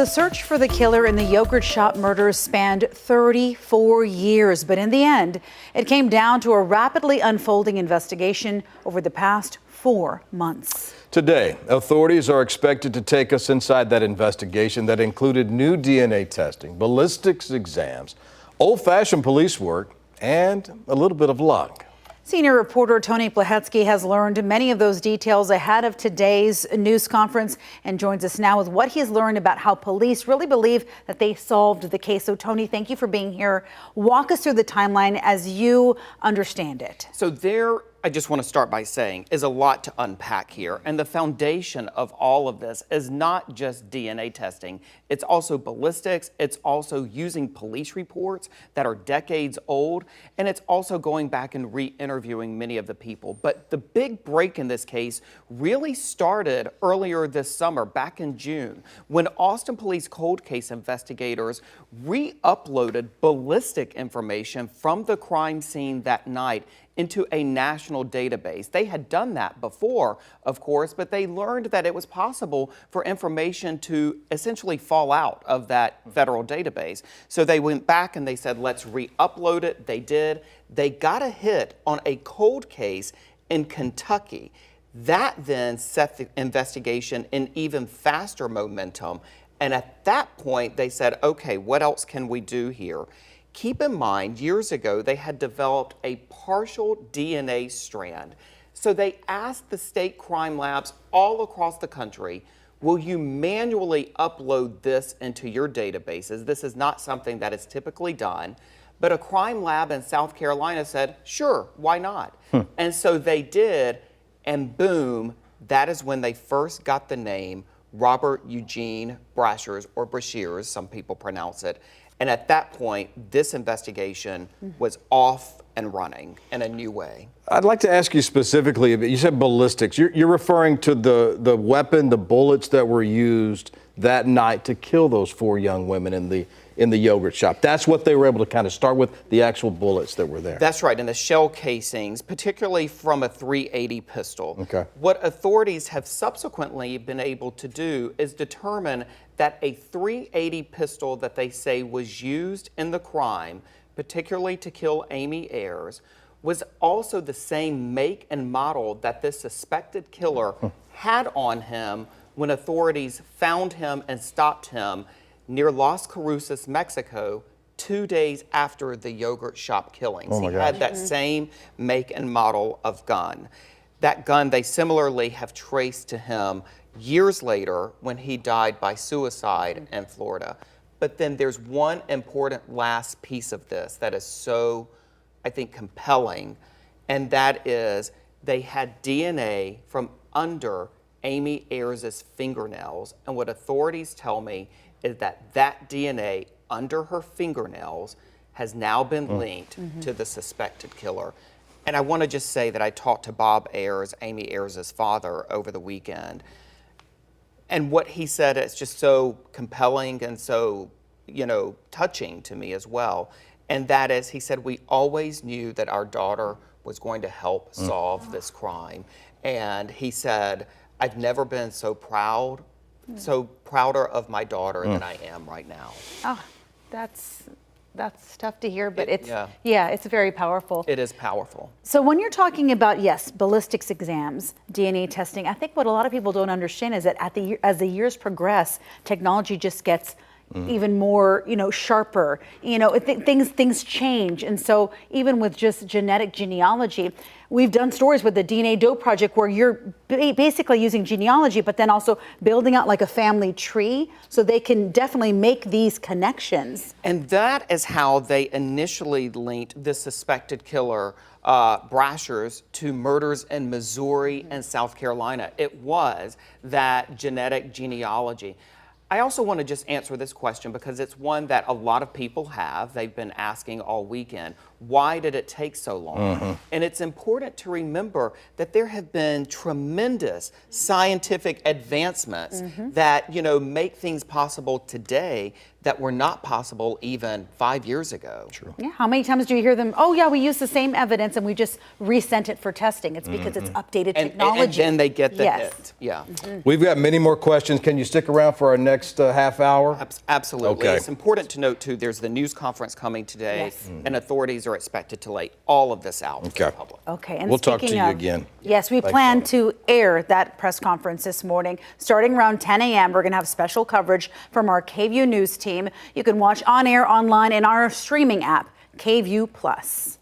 The search for the killer in the yogurt shop murders spanned 34 years, but in the end, it came down to a rapidly unfolding investigation over the past 4 months. Today, authorities are expected to take us inside that investigation that included new DNA testing, ballistics exams, old-fashioned police work, and a little bit of luck. Senior reporter Tony Plahetsky has learned many of those details ahead of today's news conference and joins us now with what he's learned about how police really believe that they solved the case. So, Tony, thank you for being here. Walk us through the timeline as you understand it. So I just want to start by saying, is a lot to unpack here. And the foundation of all of this is not just DNA testing. It's also ballistics. It's also using police reports that are decades old. And it's also going back and re-interviewing many of the people. But the big break in this case really started earlier this summer, back in June, when Austin Police cold case investigators re-uploaded ballistic information from the crime scene that night into a national database. They had done that before, of course, but they learned that it was possible for information to essentially fall out of that federal database. So they went back and they said, let's re-upload it. They did. They got a hit on a cold case in Kentucky. That then set the investigation in even faster momentum. And at that point, they said, okay, what else can we do here? Keep in mind, years ago, they had developed a partial DNA strand. So they asked the state crime labs all across the country, will you manually upload this into your databases? This is not something that is typically done. But a crime lab in South Carolina said, sure, why not? And so they did, and boom, that is when they first got the name Robert Eugene Brashears, or Brashears, some people pronounce it. And at that point, this investigation was off and running in a new way. I'd like to ask you specifically, you said ballistics. You're referring to the weapon, the bullets that were used that night to kill those 4 young women in the yogurt shop. That's what they were able to kind of start with, the actual bullets that were there. That's right, and the shell casings, particularly from a .380 pistol. Okay. What authorities have subsequently been able to do is determine that a .380 pistol that they say was used in the crime, particularly to kill Amy Ayers, was also the same make and model that this suspected killer had on him when authorities found him and stopped him near Las Cruces, Mexico, 2 days after the yogurt shop killings. Oh my he gosh. had that same make and model of gun. That gun they similarly have traced to him years later when he died by suicide in Florida. But then there's one important last piece of this that is so, I think, compelling, and that is they had DNA from under Amy Ayers' fingernails, and what authorities tell me is that that DNA under her fingernails has now been linked to the suspected killer. And I want to just say that I talked to Bob Ayers, Amy Ayers' father, over the weekend. And what he said is just so compelling and so, touching to me as well. And that is, he said, we always knew that our daughter was going to help solve this crime. And he said, I've never been so prouder of my daughter than I am right now. Oh, that's tough to hear, but it's very powerful. It is powerful. So when you're talking about, yes, ballistics exams, DNA testing, I think what a lot of people don't understand is that as the years progress, technology just gets even more, sharper. Things change. And so even with just genetic genealogy, we've done stories with the DNA Dope Project where you're basically using genealogy, but then also building out like a family tree so they can definitely make these connections. And that is how they initially linked the suspected killer, Brashears, to murders in Missouri and South Carolina. It was that genetic genealogy. I also want to just answer this question because it's one that a lot of people have. They've been asking all weekend, why did it take so long? And it's important to remember that there have been tremendous scientific advancements that, make things possible today that were not possible even 5 years ago. True. Yeah, how many times do you hear them, oh yeah, we use the same evidence and we just resent it for testing. It's because it's updated technology. And then they get the hit. Yeah. We've got many more questions. Can you stick around for our next next half hour? Absolutely. Okay. It's important to note, too, there's the news conference coming today, Yes. and authorities are expected to lay all of this out for the public. Okay, and We'll talk to speaking you of- again. Yes, we Thanks, plan Donna. to air that press conference this morning. Starting around 10 a.m., we're going to have special coverage from our KVUE News team. You can watch on air, online, in our streaming app, KVUE Plus.